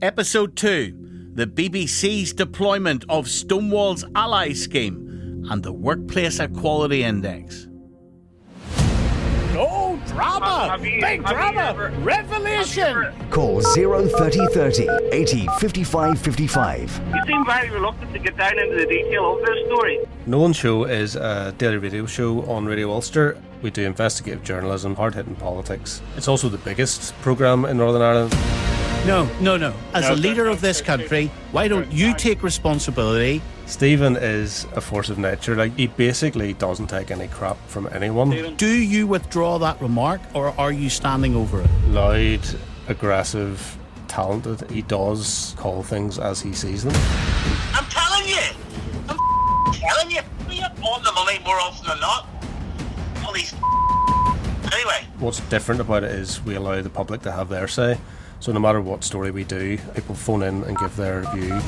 Episode 2, the BBC's deployment of Stonewall's ally scheme and the Workplace Equality Index. Oh, drama! Big drama! Revelation! Call 03030 80 55 55. You seem very reluctant to get down into the detail of this story. Nolan Show is a daily radio show on Radio Ulster. We do investigative journalism, hard-hitting politics. It's also the biggest programme in Northern Ireland. No. As a leader of this country, why don't you take responsibility? Stephen is a force of nature. He basically doesn't take any crap from anyone. Do you withdraw that remark, or are you standing over it? Loud, aggressive, talented. He does call things as he sees them. I'm telling you! I'm telling you! We have all the money more often than not. All these Anyway. What's different about it is we allow the public to have their say. So no matter what story we do, people phone in and give their view.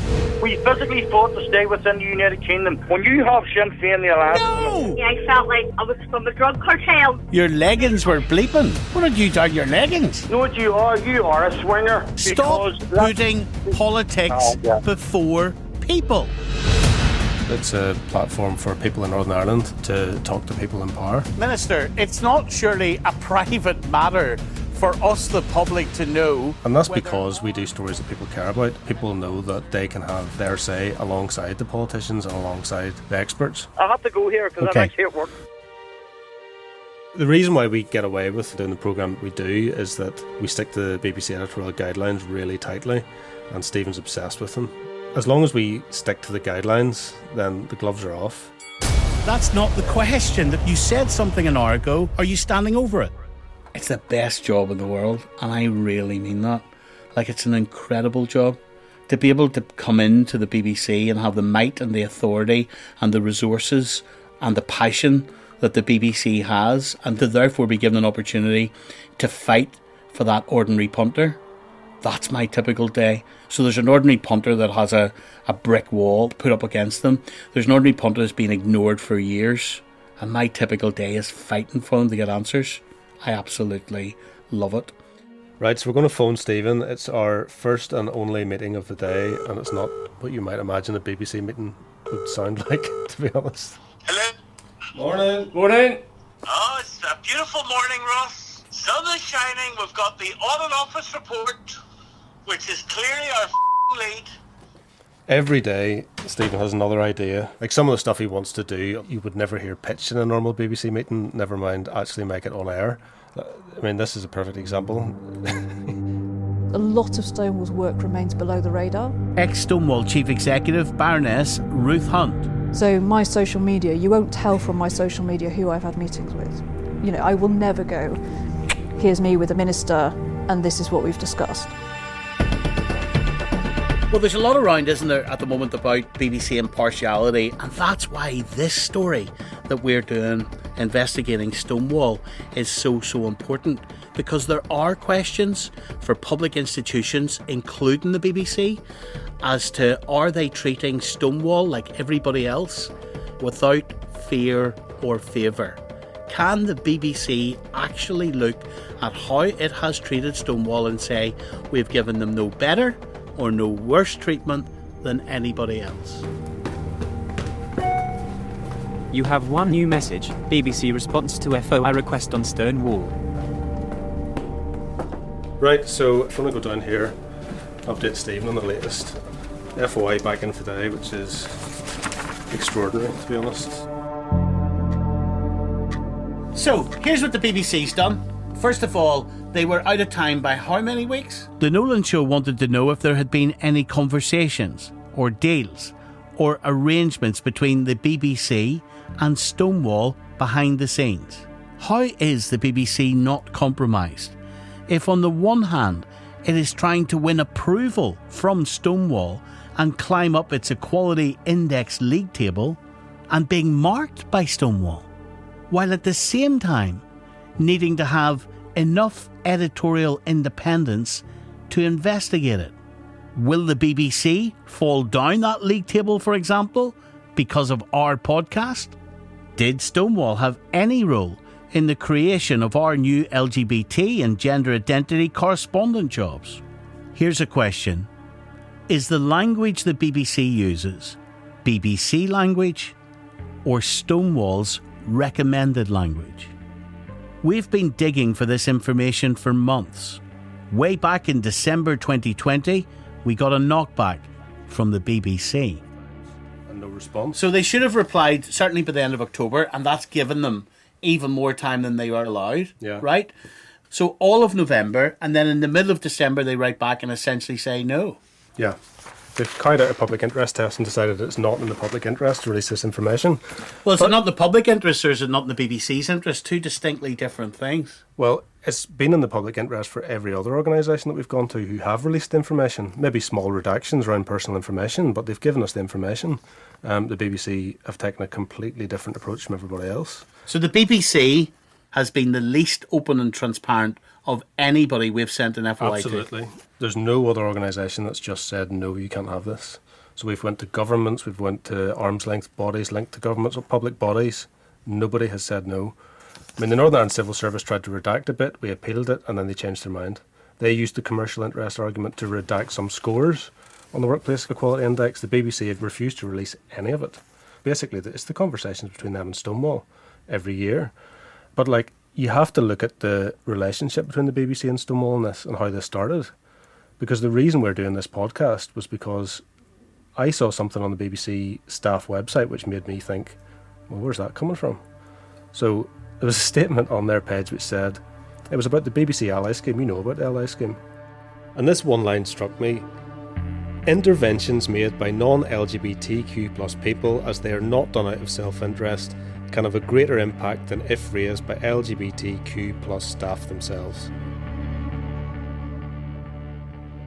We physically fought to stay within the United Kingdom. When you have Sinn Féin the alliance... No! Yeah, I felt like I was from a drug cartel. Your leggings were bleeping. What did you do, your leggings? You know what you are? You are a swinger. Stop putting politics before people. It's a platform for people in Northern Ireland to talk to people in power. Minister, it's not surely a private matter for us, the public, to know. And that's because we do stories that people care about. People know that they can have their say alongside the politicians and alongside the experts. I have to go here because I'm actually at work. The reason why we get away with doing the programme we do is that we stick to the BBC editorial guidelines really tightly, and Stephen's obsessed with them. As long as we stick to the guidelines, then the gloves are off. That's not the question. That you said something an hour ago. Are you standing over it? It's the best job in the world, and I really mean that. It's an incredible job. To be able to come into the BBC and have the might and the authority and the resources and the passion that the BBC has, and to therefore be given an opportunity to fight for that ordinary punter. That's my typical day. So there's an ordinary punter that has a brick wall put up against them. There's an ordinary punter that's been ignored for years. And my typical day is fighting for them to get answers. I absolutely love it. Right, so we're going to phone Stephen. It's our first and only meeting of the day, and it's not what you might imagine a BBC meeting would sound like, to be honest. Hello? Morning. Oh, it's a beautiful morning, Ross. Sun is shining. We've got the Audit Office report, which is clearly our lead. Every day, Stephen has another idea. Some of the stuff he wants to do, you would never hear pitched in a normal BBC meeting, never mind actually make it on air. I mean, this is a perfect example. A lot of Stonewall's work remains below the radar. Ex-Stonewall Chief Executive Baroness Ruth Hunt. So my social media, you won't tell from my social media who I've had meetings with. I will never go, here's me with a minister and this is what we've discussed. Well, there's a lot around, isn't there, at the moment about BBC impartiality, and that's why this story that we're doing, investigating Stonewall, is so important, because there are questions for public institutions, including the BBC, as to are they treating Stonewall like everybody else, without fear or favour? Can the BBC actually look at how it has treated Stonewall and say, we've given them no better or no worse treatment than anybody else? You have one new message. BBC response to FOI request on Stonewall. Right, so if I want to go down here, update Stephen on the latest FOI back in today, which is extraordinary, to be honest. So, here's what the BBC's done. First of all, they were out of time by how many weeks? The Nolan Show wanted to know if there had been any conversations or deals or arrangements between the BBC and Stonewall behind the scenes. How is the BBC not compromised if on the one hand it is trying to win approval from Stonewall and climb up its Equality Index league table and being marked by Stonewall, while at the same time needing to have enough editorial independence to investigate it? Will the BBC fall down that league table, for example, because of our podcast? Did Stonewall have any role in the creation of our new LGBT and gender identity correspondent jobs? Here's a question Is the language the BBC uses BBC language or Stonewall's recommended language? We've been digging for this information for months. Way back in December 2020, we got a knockback from the BBC. And no response. So they should have replied certainly by the end of October, and that's given them even more time than they were allowed. Yeah. Right? So all of November, and then in the middle of December, they write back and essentially say no. Yeah. They've carried out a public interest test and decided it's not in the public interest to release this information. Well, is it not in the public interest or is it not in the BBC's interest? Two distinctly different things. Well, it's been in the public interest for every other organisation that we've gone to who have released information. Maybe small redactions around personal information, but they've given us the information. The BBC have taken a completely different approach from everybody else. So the BBC has been the least open and transparent of anybody we've sent an FOI Absolutely. to. There's no other organisation that's just said, no, you can't have this. So we've went to governments, we've went to arm's length bodies linked to governments or public bodies. Nobody has said no. I mean, the Northern Ireland Civil Service tried to redact a bit, we appealed it, and then they changed their mind. They used the commercial interest argument to redact some scores on the Workplace Equality Index. The BBC had refused to release any of it. Basically, it's the conversations between them and Stonewall every year. But, you have to look at the relationship between the BBC and Stonewall in this and how this started. Because the reason we're doing this podcast was because I saw something on the BBC staff website which made me think, well, where's that coming from? So there was a statement on their page which said, it was about the BBC Ally Scheme. You know about the Ally Scheme. And this one line struck me. Interventions made by non-LGBTQ plus people, as they are not done out of self-interest, can have a greater impact than if raised by LGBTQ plus staff themselves.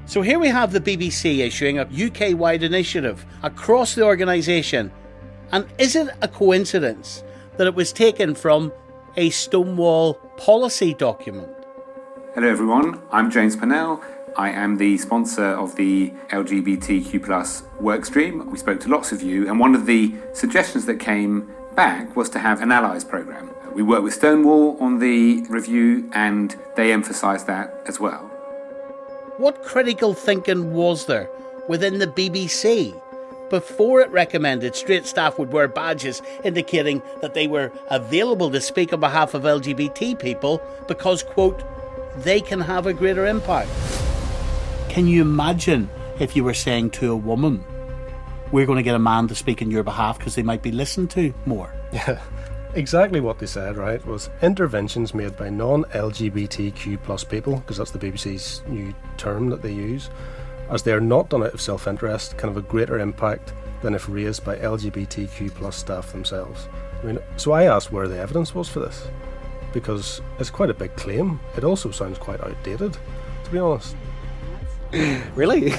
So here we have the BBC issuing a UK-wide initiative across the organisation. And is it a coincidence that it was taken from a Stonewall policy document? Hello everyone, I'm James Pennell. I am the sponsor of the LGBTQ plus workstream. We spoke to lots of you, and one of the suggestions that came back was to have an allies programme. We worked with Stonewall on the review, and they emphasised that as well. What critical thinking was there within the BBC before it recommended straight staff would wear badges indicating that they were available to speak on behalf of LGBT people because, quote, they can have a greater impact? Can you imagine if you were saying to a woman, we're going to get a man to speak on your behalf because they might be listened to more? Yeah, exactly what they said, right, was interventions made by non-LGBTQ plus people, because that's the BBC's new term that they use, as they are not done out of self-interest, can have a greater impact than if raised by LGBTQ plus staff themselves. I mean, so I asked where the evidence was for this, because it's quite a big claim. It also sounds quite outdated, to be honest. Really?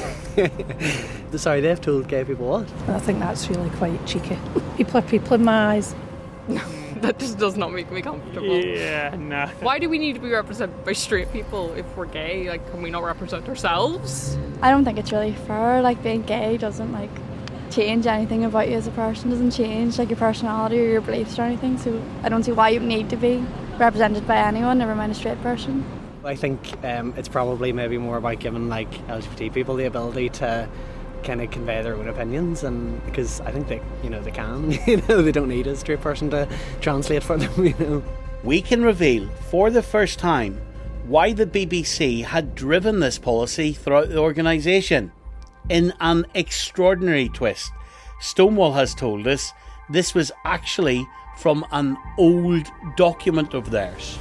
Sorry, they've told gay people what? I think that's really quite cheeky. People are people in my eyes. That just does not make me comfortable. Yeah, nah. Why do we need to be represented by straight people if we're gay? Can we not represent ourselves? I don't think it's really fair. Being gay doesn't, change anything about you as a person. Doesn't change, your personality or your beliefs or anything. So I don't see why you need to be represented by anyone, never mind a straight person. I think it's probably maybe more about giving LGBT people the ability to kind of convey their own opinions, and because I think they can, they don't need a straight person to translate for them, We can reveal for the first time why the BBC had driven this policy throughout the organisation. In an extraordinary twist, Stonewall has told us this was actually from an old document of theirs.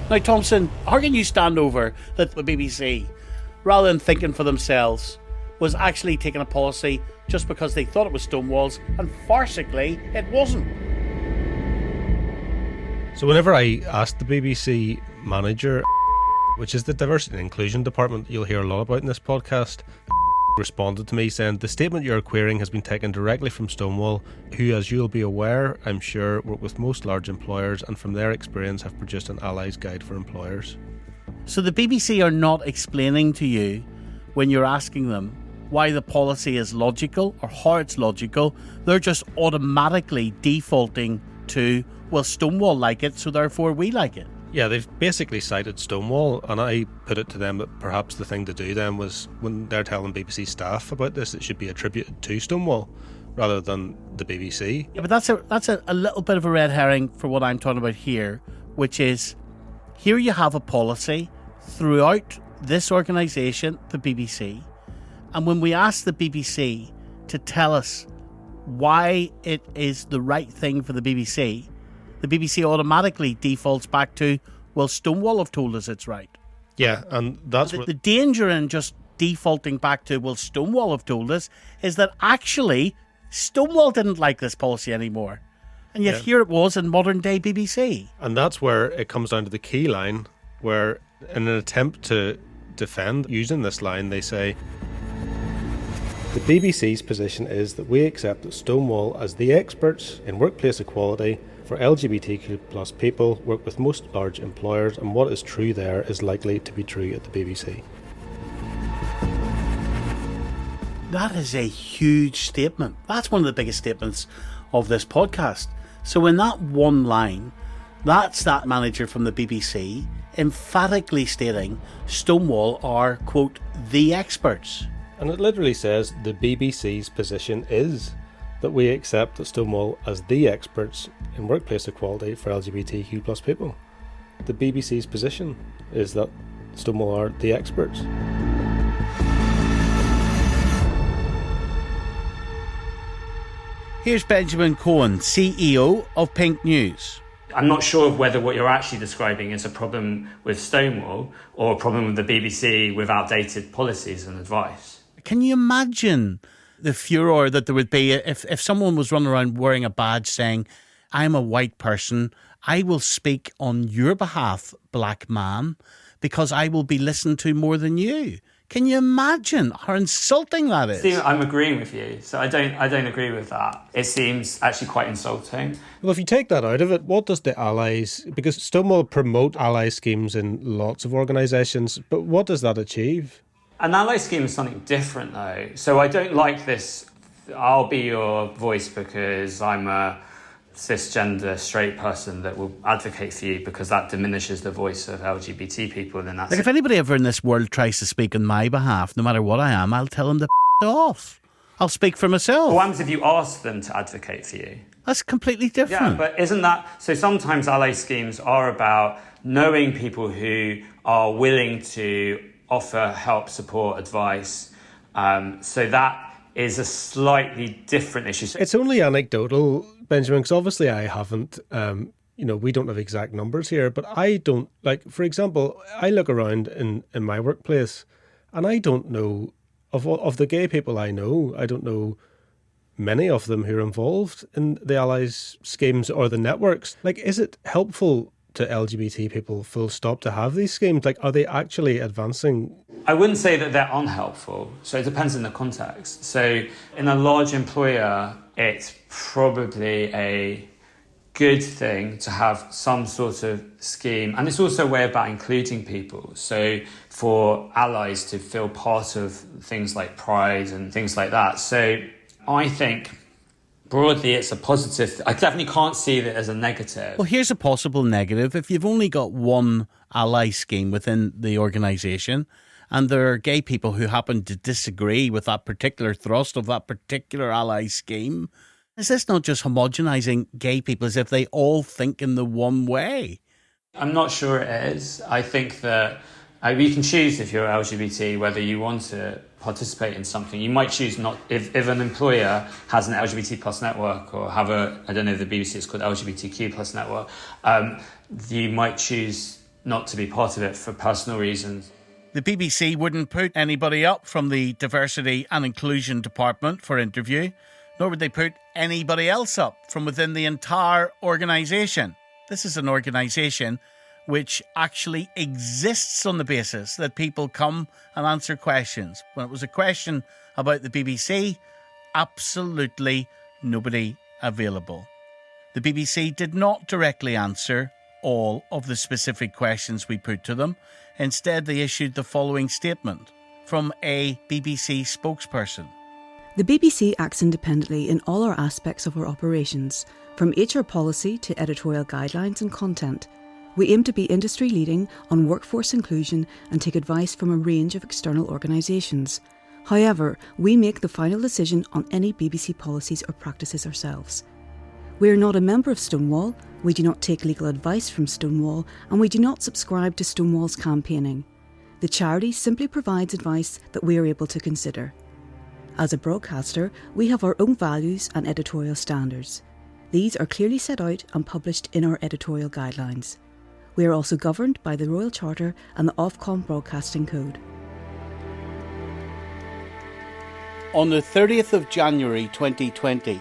Now, Thompson, how can you stand over that the BBC, rather than thinking for themselves, was actually taking a policy just because they thought it was Stonewall's, and farcically, it wasn't? So whenever I asked the BBC manager, which is the diversity and inclusion department you'll hear a lot about in this podcast, responded to me saying, the statement you're querying has been taken directly from Stonewall, who, as you'll be aware, I'm sure, work with most large employers and from their experience have produced an allies guide for employers. So the BBC are not explaining to you, when you're asking them why the policy is logical or how it's logical, they're just automatically defaulting to, well, Stonewall like it, so therefore we like it. Yeah, they've basically cited Stonewall, and I put it to them that perhaps the thing to do then was, when they're telling BBC staff about this, it should be attributed to Stonewall rather than the BBC. Yeah, but that's a little bit of a red herring for what I'm talking about here, which is, here you have a policy throughout this organisation, the BBC, and when we ask the BBC to tell us why it is the right thing for the BBC automatically defaults back to, well, Stonewall have told us it's right. Yeah, and that's the danger in just defaulting back to, well, Stonewall have told us, is that actually Stonewall didn't like this policy anymore. And yet here it was in modern day BBC. And that's where it comes down to the key line, where in an attempt to defend using this line, they say, the BBC's position is that we accept that Stonewall as the experts in workplace equality for LGBTQ plus people work with most large employers, and what is true there is likely to be true at the BBC. That is a huge statement. That's one of the biggest statements of this podcast. So in that one line, that's that manager from the BBC emphatically stating Stonewall are, quote, the experts. And it literally says the BBC's position is that we accept that Stonewall as the experts in workplace equality for LGBTQ plus people. The BBC's position is that Stonewall are the experts. Here's Benjamin Cohen, CEO of PinkNews. I'm not sure of whether what you're actually describing is a problem with Stonewall or a problem with the BBC with outdated policies and advice. Can you imagine the furor that there would be if someone was running around wearing a badge saying, I'm a white person, I will speak on your behalf, black man, because I will be listened to more than you? Can you imagine how insulting that is? Steve, I'm agreeing with you, so I don't agree with that. It seems actually quite insulting. Well, if you take that out of it, what does the Allies... Because Stonewall promote ally schemes in lots of organisations, but what does that achieve? An ally scheme is something different, though. So I don't like this, I'll be your voice because I'm a cisgender straight person that will advocate for you, because that diminishes the voice of LGBT people. Then that's like, if anybody ever in this world tries to speak on my behalf, no matter what I am, I'll tell them to off. I'll speak for myself. What happens if you ask them to advocate for you? That's completely different. Yeah, but isn't that... So sometimes ally schemes are about knowing people who are willing to offer help, support, advice. So that is a slightly different issue. It's only anecdotal, Benjamin, because obviously I haven't, we don't have exact numbers here, but I don't, like, for example, I look around in my workplace and I don't know, of the gay people I know, I don't know many of them who are involved in the Allies schemes or the networks. Like, is it helpful to LGBT people, full stop, to have these schemes? Like, are they actually advancing? I wouldn't say that they're unhelpful. So it depends on the context. So in a large employer, it's probably a good thing to have some sort of scheme. And it's also a way about including people. So for allies to feel part of things like Pride and things like that. So I think broadly, it's a positive. I definitely can't see that as a negative. Well, here's a possible negative. If you've only got one ally scheme within the organisation, and there are gay people who happen to disagree with that particular thrust of that particular ally scheme, is this not just homogenising gay people as if they all think in the one way? I'm not sure it is. I think that you can choose, if you're LGBT, whether you want to participate in something. You might choose not. If an employer has an LGBT plus network, or have I don't know if the BBC is called LGBTQ plus network, you might choose not to be part of it for personal reasons. The BBC wouldn't put anybody up from the Diversity and Inclusion Department for interview, nor would they put anybody else up from within the entire organisation. This is an organisation which actually exists on the basis that people come and answer questions. When it was a question about the BBC, absolutely nobody available. The BBC did not directly answer all of the specific questions we put to them. Instead, they issued the following statement from a BBC spokesperson. The BBC acts independently in all our aspects of our operations, from HR policy to editorial guidelines and content. We aim to be industry leading on workforce inclusion and take advice from a range of external organisations. However, we make the final decision on any BBC policies or practices ourselves. We are not a member of Stonewall, we do not take legal advice from Stonewall, and we do not subscribe to Stonewall's campaigning. The charity simply provides advice that we are able to consider. As a broadcaster, we have our own values and editorial standards. These are clearly set out and published in our editorial guidelines. We are also governed by the Royal Charter and the Ofcom Broadcasting Code. On the 30th of January 2020,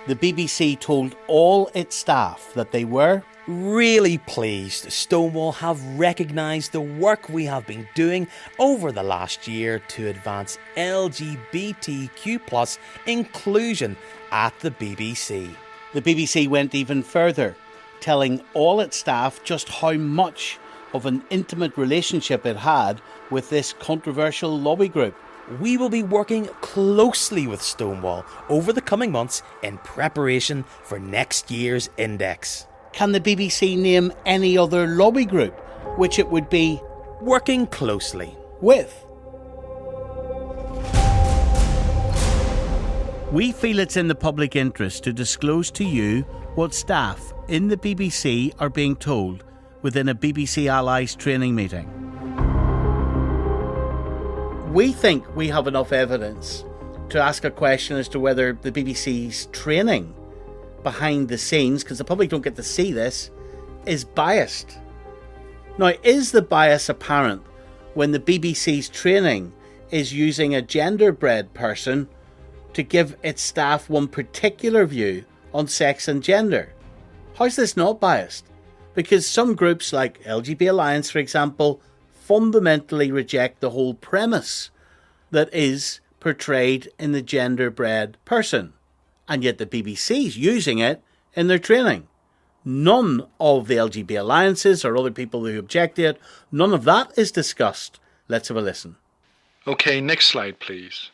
the BBC told all its staff that they were really pleased Stonewall have recognised the work we have been doing over the last year to advance LGBTQ+ inclusion at the BBC. The BBC went even further, telling all its staff just how much of an intimate relationship it had with this controversial lobby group. We will be working closely with Stonewall over the coming months in preparation for next year's index. Can the BBC name any other lobby group which it would be working closely with? We feel it's in the public interest to disclose to you what staff in the BBC are being told within a BBC Allies training meeting. We think we have enough evidence to ask a question as to whether the BBC's training behind the scenes, because the public don't get to see this, is biased. Now, is the bias apparent when the BBC's training is using a genderbread person to give its staff one particular view on sex and gender? How's this not biased? Because some groups like LGBT Alliance, for example, fundamentally reject the whole premise that is portrayed in the Genderbread Person, and yet the BBC's using it in their training. None of the LGBT alliances or other people who object to it, none of that is discussed. Let's have a listen. Okay, next slide please.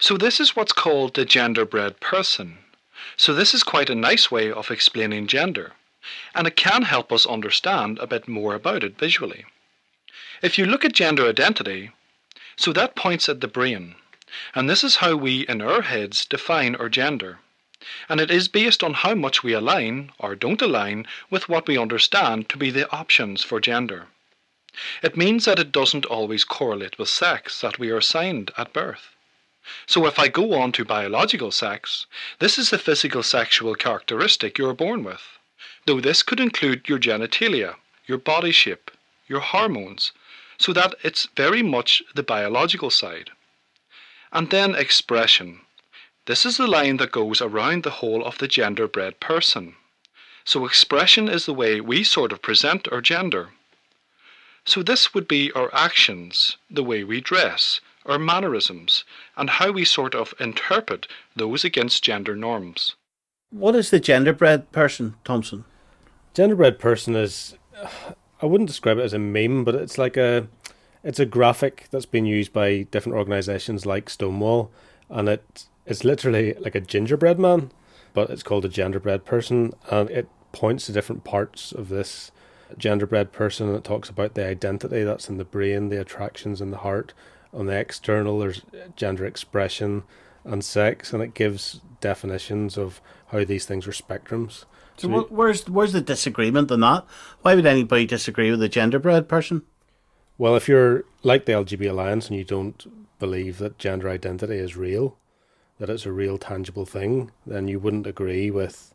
So this is what's called the Genderbread Person. So this is quite a nice way of explaining gender, and it can help us understand a bit more about it visually. If you look at gender identity, so that points at the brain, and this is how we in our heads define our gender. And it is based on how much we align or don't align with what we understand to be the options for gender. It means that it doesn't always correlate with sex that we are assigned at birth. So if I go on to biological sex, this is the physical sexual characteristic you're born with, though this could include your genitalia, your body shape, your hormones, so that it's very much the biological side. And then expression. This is the line that goes around the whole of the genderbread person. So expression is the way we sort of present our gender. So this would be our actions, the way we dress, our mannerisms, and how we sort of interpret those against gender norms. What is the genderbread person, Thompson? Genderbread person is, I wouldn't describe it as a meme, but it's like it's a graphic that's been used by different organisations like Stonewall, and it's literally like a gingerbread man, but it's called a genderbread person, and it points to different parts of this genderbread person, and it talks about the identity that's in the brain, the attractions in the heart. On the external, there's gender expression and sex, and it gives definitions of how these things are spectrums. So where's the disagreement on that? Why would anybody disagree with the genderbread person? Well, if you're like the LGBT Alliance and you don't believe that gender identity is real, that it's a real tangible thing, then you wouldn't agree with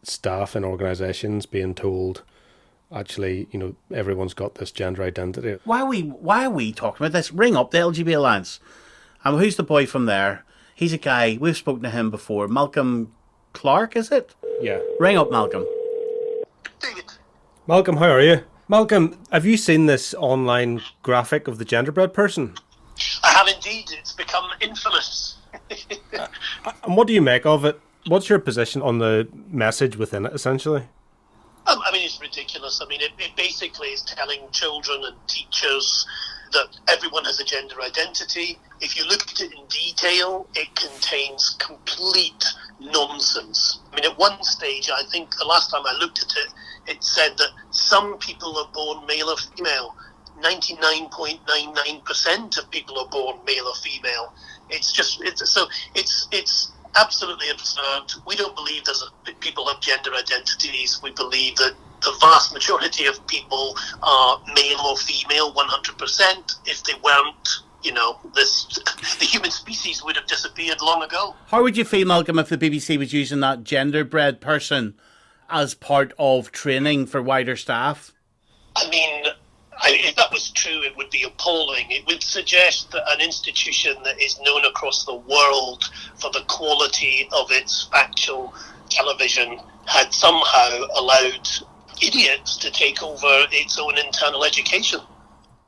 staff in organisations being told, actually, everyone's got this gender identity. Why are we talking about this? Ring up the LGBT Alliance. Who's the boy from there? He's a guy, we've spoken to him before. Malcolm Clark, is it? Yeah. Ring up Malcolm. Malcolm, how are you? Malcolm, have you seen this online graphic of the genderbread person? I have indeed. It's become infamous. And what do you make of it? What's your position on the message within it, essentially? It's ridiculous. It basically is telling children and teachers that everyone has a gender identity. If you look at it in detail, it contains complete nonsense. I mean, at one stage, I think the last time I looked at it, it said that some people are born male or female. 99.99% of people are born male or female. It's absolutely absurd. We don't believe people have gender identities. We believe that the vast majority of people are male or female, 100%. If they weren't, the human species would have disappeared long ago. How would you feel, Malcolm, if the BBC was using that genderbread person as part of training for wider staff? I mean, if that was true, it would be appalling. It would suggest that an institution that is known across the world for the quality of its factual television had somehow allowed idiots to take over its own internal education.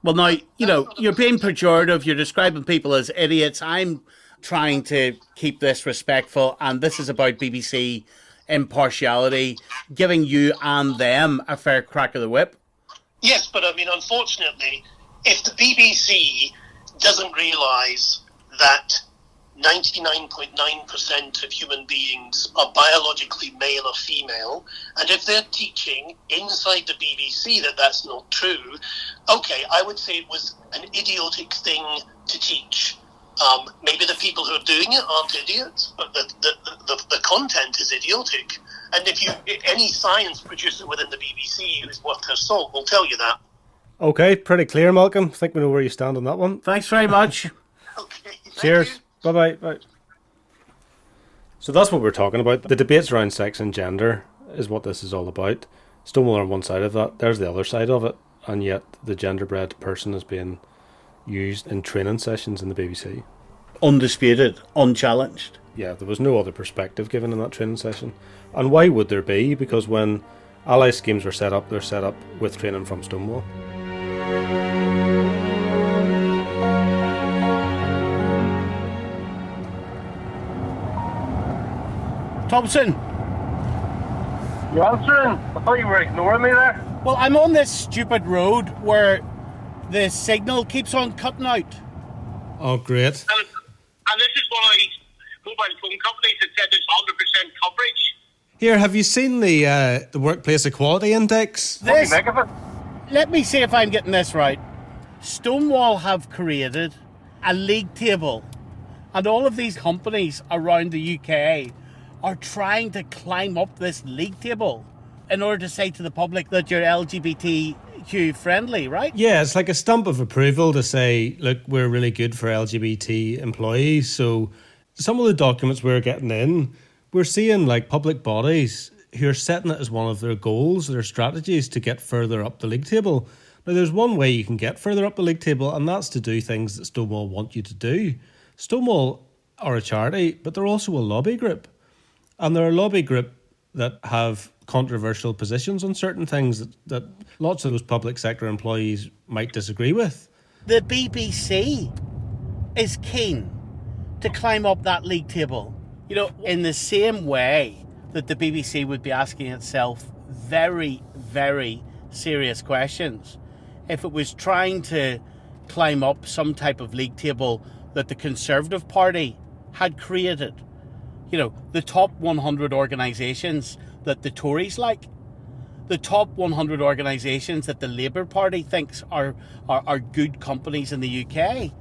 Well, now, you're being pejorative. You're describing people as idiots. I'm trying to keep this respectful, and this is about BBC impartiality, giving you and them a fair crack of the whip. Yes, but I mean, unfortunately, if the BBC doesn't realise that 99.9% of human beings are biologically male or female, and if they're teaching inside the BBC that that's not true, okay, I would say it was an idiotic thing to teach. Maybe the people who are doing it aren't idiots, but the content is idiotic. And any science producer within the BBC who's worth their salt will tell you that. Okay, pretty clear, Malcolm. I think we know where you stand on that one. Thanks very much. Okay. Cheers. Bye-bye. Bye. So that's what we're talking about. The debates around sex and gender is what this is all about. Stonewall on one side of that. There's the other side of it. And yet the genderbread person is being used in training sessions in the BBC. Undisputed, unchallenged. Yeah, there was no other perspective given in that training session. And why would there be? Because when ally schemes were set up, they're set up with training from Stonewall. Thompson! You answering? I thought you were ignoring me there. Well, I'm on this stupid road where the signal keeps on cutting out. Oh, great. And this is one of these mobile phone companies that said there's 100% coverage. Here, have you seen the Workplace Equality Index? Let me see if I'm getting this right. Stonewall have created a league table, and all of these companies around the UK are trying to climb up this league table in order to say to the public that you're LGBTQ friendly, right? Yeah, it's like a stamp of approval to say, look, we're really good for LGBT employees. So some of the documents we're getting in, we're seeing like public bodies who are setting it as one of their goals, their strategies to get further up the league table. Now, there's one way you can get further up the league table, and that's to do things that Stonewall want you to do. Stonewall are a charity, but they're also a lobby group. And they're a lobby group that have controversial positions on certain things that lots of those public sector employees might disagree with. The BBC is keen to climb up that league table. In the same way that the BBC would be asking itself very, very serious questions if it was trying to climb up some type of league table that the Conservative Party had created. The top 100 organisations that the Tories like, the top 100 organisations that the Labour Party thinks are good companies in the UK.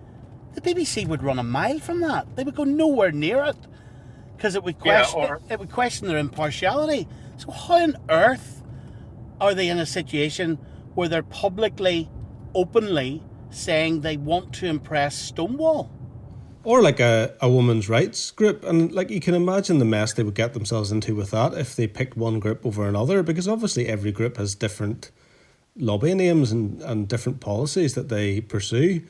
The BBC would run a mile from that. They would go nowhere near it because it would question their impartiality. So how on earth are they in a situation where they're publicly, openly saying they want to impress Stonewall? Or like a women's rights group. And like you can imagine the mess they would get themselves into with that if they picked one group over another, because obviously every group has different lobby names and different policies that they pursue.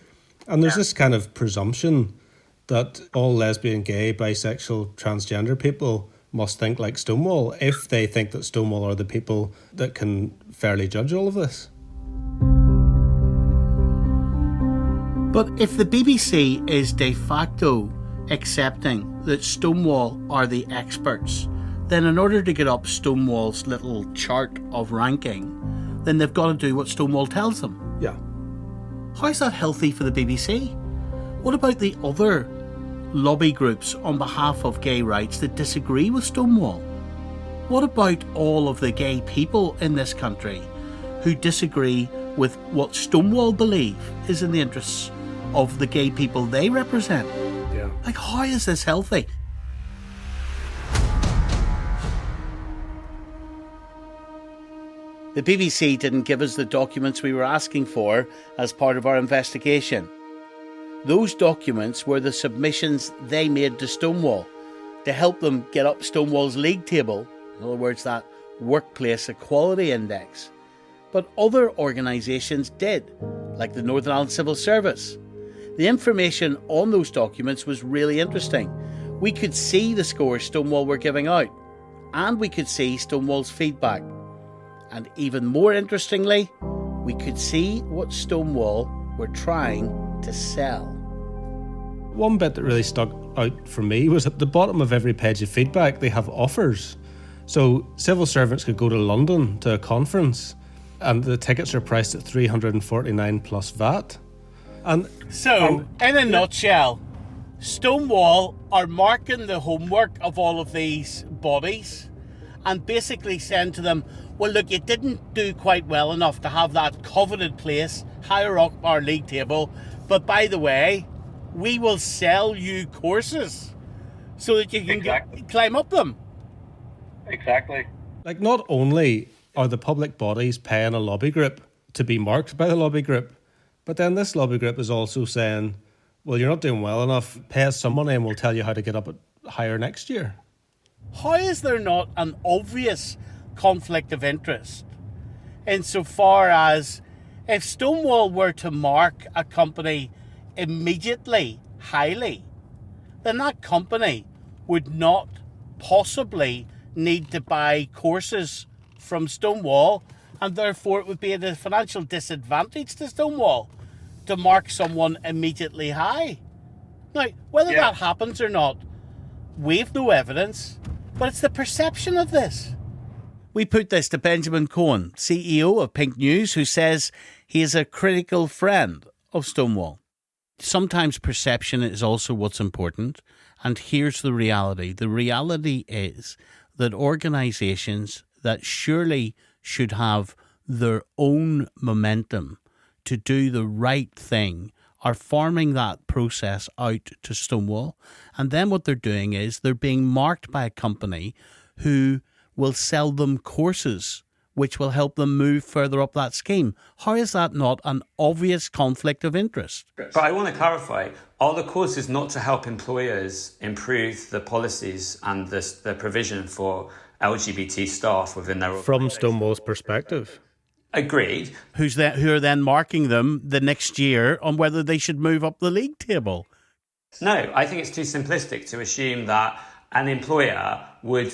And there's this kind of presumption that all lesbian, gay, bisexual, transgender people must think like Stonewall if they think that Stonewall are the people that can fairly judge all of this. But if the BBC is de facto accepting that Stonewall are the experts, then in order to get up Stonewall's little chart of ranking, then they've got to do what Stonewall tells them. Yeah. How is that healthy for the BBC? What about the other lobby groups on behalf of gay rights that disagree with Stonewall? What about all of the gay people in this country who disagree with what Stonewall believe is in the interests of the gay people they represent? Yeah. Like, how is this healthy? The BBC didn't give us the documents we were asking for as part of our investigation. Those documents were the submissions they made to Stonewall to help them get up Stonewall's league table, in other words, that workplace equality index. But other organisations did, like the Northern Ireland Civil Service. The information on those documents was really interesting. We could see the scores Stonewall were giving out, and we could see Stonewall's feedback. And even more interestingly, we could see what Stonewall were trying to sell. One bit that really stuck out for me was at the bottom of every page of feedback, they have offers. So civil servants could go to London to a conference, and the tickets are priced at $349 plus VAT. And so, in a nutshell, Stonewall are marking the homework of all of these bodies and basically saying to them, well, look, you didn't do quite well enough to have that coveted place higher up our league table, but by the way, we will sell you courses so that you can climb up them. Exactly. Like, not only are the public bodies paying a lobby group to be marked by the lobby group, but then this lobby group is also saying, well, you're not doing well enough, pay us some money and we'll tell you how to get up higher next year. How is there not an obvious conflict of interest insofar as if Stonewall were to mark a company immediately highly, then that company would not possibly need to buy courses from Stonewall, and therefore it would be at a financial disadvantage to Stonewall to mark someone immediately high. Now, whether that happens or not, we've no evidence, but it's the perception of this. We put this to Benjamin Cohen, CEO of PinkNews, who says he is a critical friend of Stonewall. Sometimes perception is also what's important, and here's the reality. The reality is that organisations that surely should have their own momentum to do the right thing are farming that process out to Stonewall, and then what they're doing is they're being marked by a company who will sell them courses which will help them move further up that scheme. How is that not an obvious conflict of interest? But I want to clarify, are the courses not to help employers improve the policies and the provision for LGBT staff within their organization? From Stonewall's perspective. Agreed. Who are then marking them the next year on whether they should move up the league table? No, I think it's too simplistic to assume that an employer would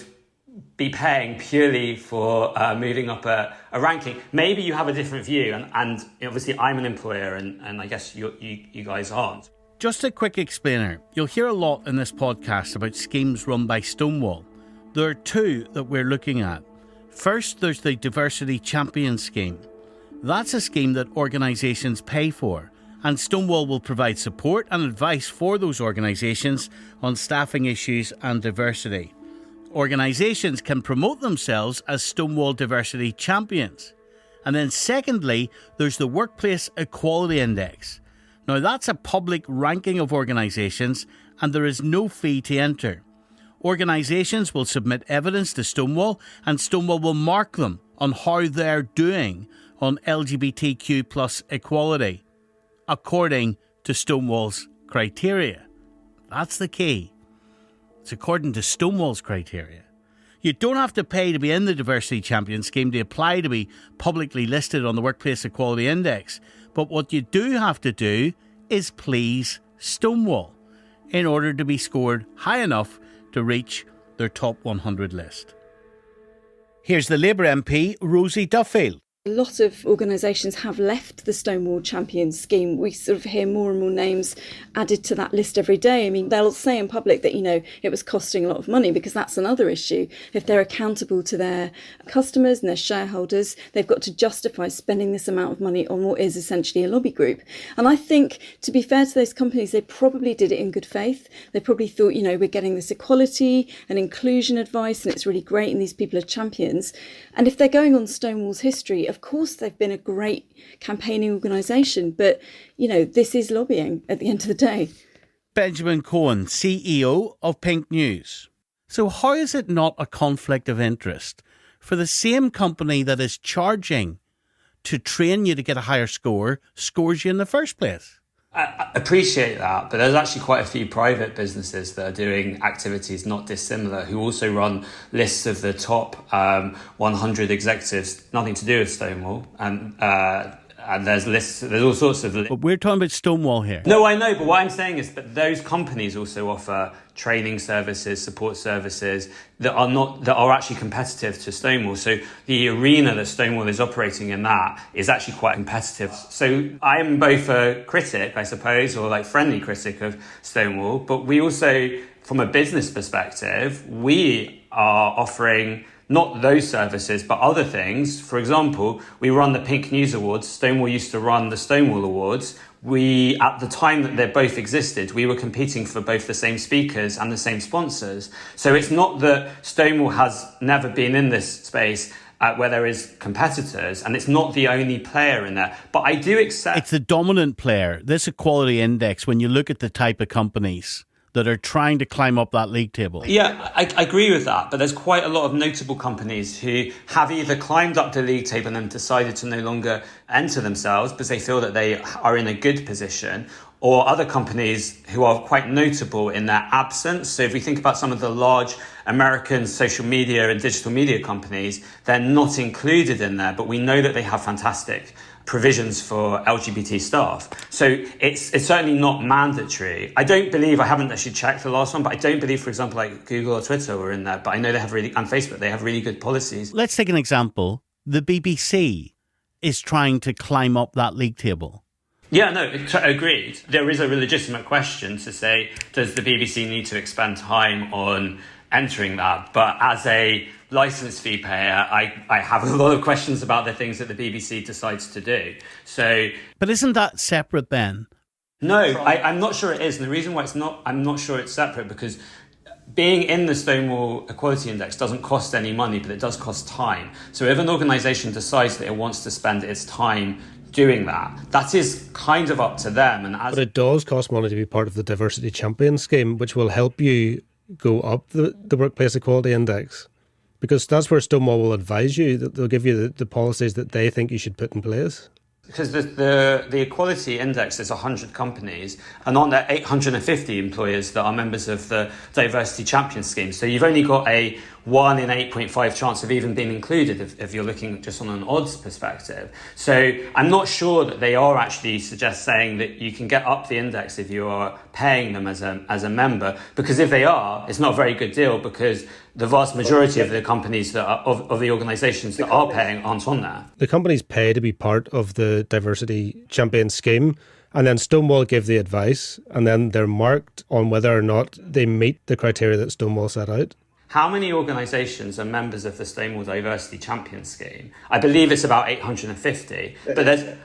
be paying purely for moving up a ranking. Maybe you have a different view, and obviously I'm an employer, and I guess you guys aren't. Just a quick explainer. You'll hear a lot in this podcast about schemes run by Stonewall. There are two that we're looking at. First, there's the Diversity Champion Scheme. That's a scheme that organisations pay for, and Stonewall will provide support and advice for those organisations on staffing issues and diversity. Organisations can promote themselves as Stonewall Diversity Champions. And then secondly, there's the Workplace Equality Index. Now that's a public ranking of organisations, and there is no fee to enter. Organisations will submit evidence to Stonewall, and Stonewall will mark them on how they're doing on LGBTQ plus equality, according to Stonewall's criteria. That's the key. It's according to Stonewall's criteria. You don't have to pay to be in the Diversity Champion Scheme to apply to be publicly listed on the Workplace Equality Index. But what you do have to do is please Stonewall in order to be scored high enough to reach their top 100 list. Here's the Labour MP, Rosie Duffield. A lot of organisations have left the Stonewall Champions scheme. We sort of hear more and more names added to that list every day. I mean, they'll say in public that, it was costing a lot of money, because that's another issue. If they're accountable to their customers and their shareholders, they've got to justify spending this amount of money on what is essentially a lobby group. And I think, to be fair to those companies, they probably did it in good faith. They probably thought, we're getting this equality and inclusion advice, and it's really great, and these people are champions. And if they're going on Stonewall's history, of course they've been a great campaigning organisation, but, this is lobbying at the end of the day. Benjamin Cohen, CEO of PinkNews. So how is it not a conflict of interest for the same company that is charging to train you to get a higher score, scores you in the first place? I appreciate that, but there's actually quite a few private businesses that are doing activities not dissimilar, who also run lists of the top 100 executives, nothing to do with Stonewall, and there's lists, there's all sorts of... But we're talking about Stonewall here. No, I know, but what I'm saying is that those companies also offer training services, support services that are actually competitive to Stonewall. So the arena that Stonewall is operating in, that is actually quite competitive. So I am both a critic, I suppose, or friendly critic of Stonewall, but we also, from a business perspective, we are offering not those services, but other things. For example, we run the PinkNews Awards. Stonewall used to run the Stonewall Awards. At the time that they both existed, we were competing for both the same speakers and the same sponsors. So it's not that Stonewall has never been in this space where there is competitors, and it's not the only player in there. But I do accept... It's the dominant player. This equality index, when you look at the type of companies that are trying to climb up that league table. Yeah, I agree with that, but there's quite a lot of notable companies who have either climbed up the league table and then decided to no longer enter themselves because they feel that they are in a good position, or other companies who are quite notable in their absence. So if we think about some of the large American social media and digital media companies, they're not included in there, but we know that they have fantastic provisions for LGBT staff. So it's certainly not mandatory. I haven't actually checked the last one, but I don't believe, for example, Google or Twitter were in there, but I know they have and Facebook, they have really good policies. Let's take an example. The BBC is trying to climb up that league table. Yeah, no, agreed. There is a legitimate question to say, does the BBC need to expend time on entering that? But as a licence fee payer, I have a lot of questions about the things that the BBC decides to do. So, but isn't that separate then? No, I'm not sure it is. And the reason why I'm not sure it's separate, because being in the Stonewall Equality Index doesn't cost any money, but it does cost time. So if an organisation decides that it wants to spend its time doing that is kind of up to them. But it does cost money to be part of the Diversity Champion scheme, which will help you go up the Workplace Equality Index, because that's where Stonewall will advise you, that they'll give you the policies that they think you should put in place. Because the Equality Index is 100 companies, and on there 850 employers that are members of the Diversity Champion scheme. So you've only got a 1 in 8.5 chance of even being included if you're looking just on an odds perspective. So I'm not sure that they are actually saying that you can get up the index if you are paying them as a member, because if they are, it's not a very good deal, because the vast majority of the companies that are, of the organisations that are paying aren't on there. The companies pay to be part of the Diversity Champion scheme, and then Stonewall give the advice, and then they're marked on whether or not they meet the criteria that Stonewall set out. How many organisations are members of the Stonewall Diversity Champion scheme? I believe it's about 850, but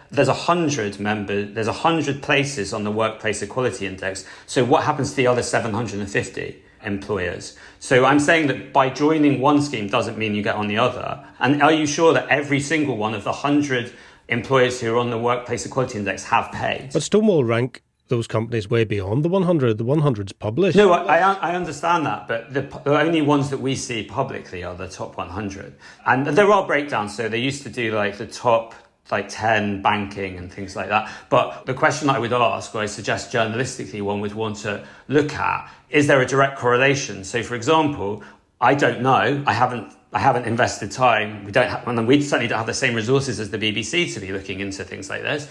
there's 100 members, there's 100 places on the Workplace Equality Index. So what happens to the other 750 employers? So I'm saying that by joining one scheme doesn't mean you get on the other. And are you sure that every single one of the 100 employers who are on the Workplace Equality Index have paid? But Stonewall rank those companies way beyond the 100. The 100's published. No, I understand that, but the only ones that we see publicly are the top 100. And there are breakdowns, so they used to do the top 10 banking and things like that. But the question that I would ask, or I suggest journalistically one would want to look at, is there a direct correlation? So, for example, I don't know. I haven't invested time. We certainly don't have the same resources as the BBC to be looking into things like this.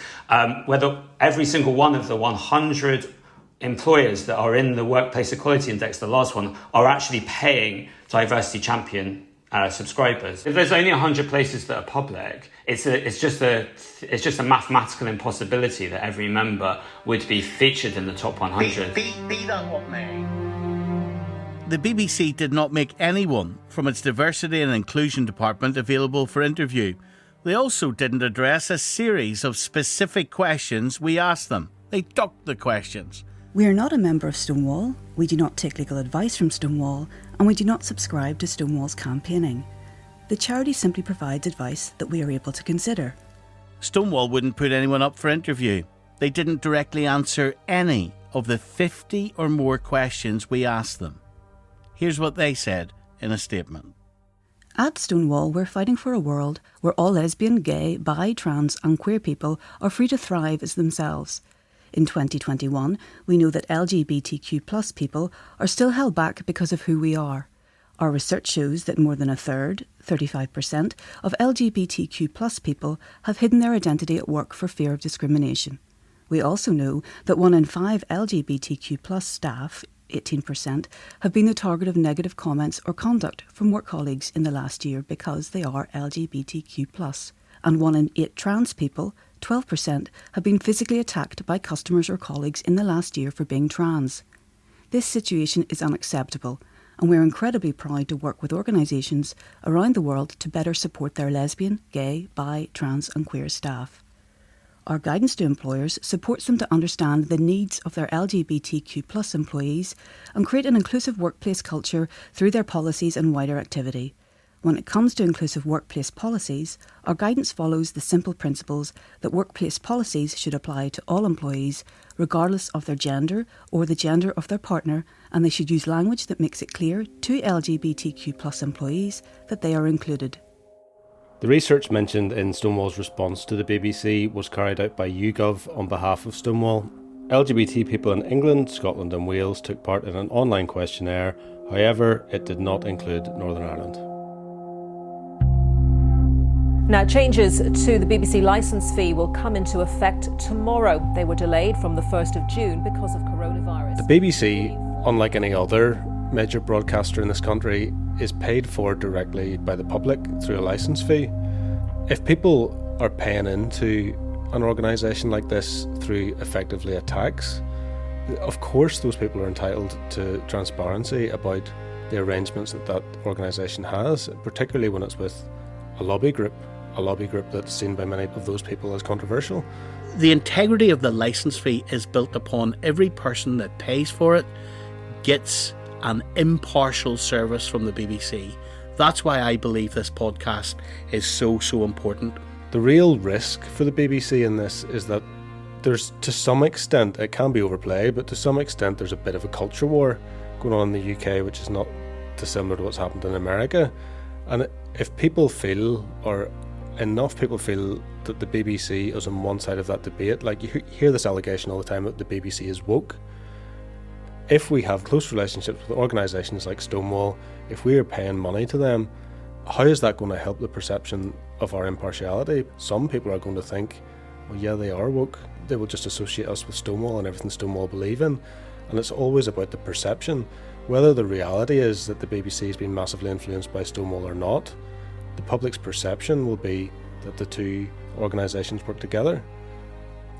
Whether every single one of the 100 employers that are in the Workplace Equality Index, the last one, are actually paying Diversity Champion subscribers. If there's only 100 places that are public, it's just a mathematical impossibility that every member would be featured in the top 100. Be that what may. The BBC did not make anyone from its diversity and inclusion department available for interview. They also didn't address a series of specific questions we asked them. They ducked the questions. We are not a member of Stonewall, we do not take legal advice from Stonewall, and we do not subscribe to Stonewall's campaigning. The charity simply provides advice that we are able to consider. Stonewall wouldn't put anyone up for interview. They didn't directly answer any of the 50 or more questions we asked them. Here's what they said in a statement. At Stonewall, we're fighting for a world where all lesbian, gay, bi, trans and queer people are free to thrive as themselves. In 2021, we know that LGBTQ+ people are still held back because of who we are. Our research shows that more than a third, 35%, of LGBTQ+ people have hidden their identity at work for fear of discrimination. We also know that 1 in 5 LGBTQ+ staff, 18%, have been the target of negative comments or conduct from work colleagues in the last year because they are LGBTQ+. And 1 in 8 trans people, 12%, have been physically attacked by customers or colleagues in the last year for being trans. This situation is unacceptable, and we're incredibly proud to work with organisations around the world to better support their lesbian, gay, bi, trans and queer staff. Our guidance to employers supports them to understand the needs of their LGBTQ+ employees and create an inclusive workplace culture through their policies and wider activity. When it comes to inclusive workplace policies, our guidance follows the simple principles that workplace policies should apply to all employees, regardless of their gender or the gender of their partner, and they should use language that makes it clear to LGBTQ+ employees that they are included. The research mentioned in Stonewall's response to the BBC was carried out by YouGov on behalf of Stonewall. LGBT people in England, Scotland and Wales took part in an online questionnaire. However, it did not include Northern Ireland. Now, changes to the BBC licence fee will come into effect tomorrow. They were delayed from the 1st of June because of coronavirus. The BBC, unlike any other major broadcaster in this country, is paid for directly by the public through a licence fee. If people are paying into an organisation like this through effectively a tax, of course those people are entitled to transparency about the arrangements that organisation has, particularly when it's with a lobby group that's seen by many of those people as controversial. The integrity of the licence fee is built upon every person that pays for it gets an impartial service from the BBC. That's why I believe this podcast is so important. The real risk for the BBC in this is that there's, to some extent, it can be overplayed, but to some extent there's a bit of a culture war going on in the UK, which is not dissimilar to what's happened in America. And if people feel, or enough people feel, that the BBC is on one side of that debate, like you hear this allegation all the time that the BBC is woke. If we have close relationships with organisations like Stonewall, if we are paying money to them, how is that going to help the perception of our impartiality? Some people are going to think, well, yeah, they are woke. They will just associate us with Stonewall and everything Stonewall believe in. And it's always about the perception. Whether the reality is that the BBC has been massively influenced by Stonewall or not, the public's perception will be that the two organisations work together.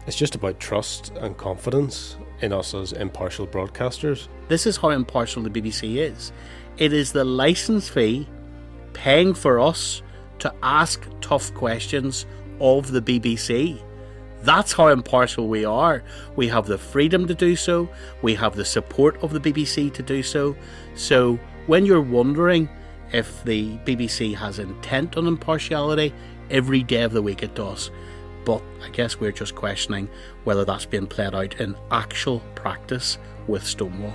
It's just about trust and confidence in us as impartial broadcasters. This is how impartial the BBC is. It is the licence fee paying for us to ask tough questions of the BBC. That's how impartial we are. We have the freedom to do so. We have the support of the BBC to do so. So when you're wondering if the BBC has intent on impartiality, every day of the week it does. But I guess we're just questioning whether that's being played out in actual practice with Stonewall.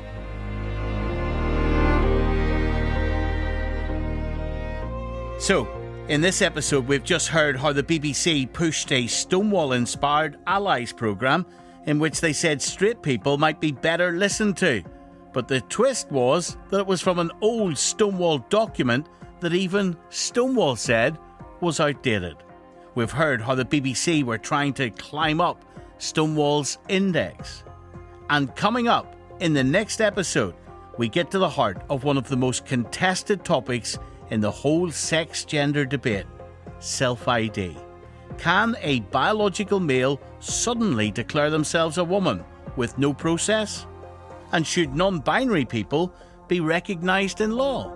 So, in this episode, we've just heard how the BBC pushed a Stonewall-inspired Allies programme in which they said straight people might be better listened to. But the twist was that it was from an old Stonewall document that even Stonewall said was outdated. We've heard how the BBC were trying to climb up Stonewall's index. And coming up in the next episode, we get to the heart of one of the most contested topics in the whole sex-gender debate: self-ID. Can a biological male suddenly declare themselves a woman with no process? And should non-binary people be recognised in law?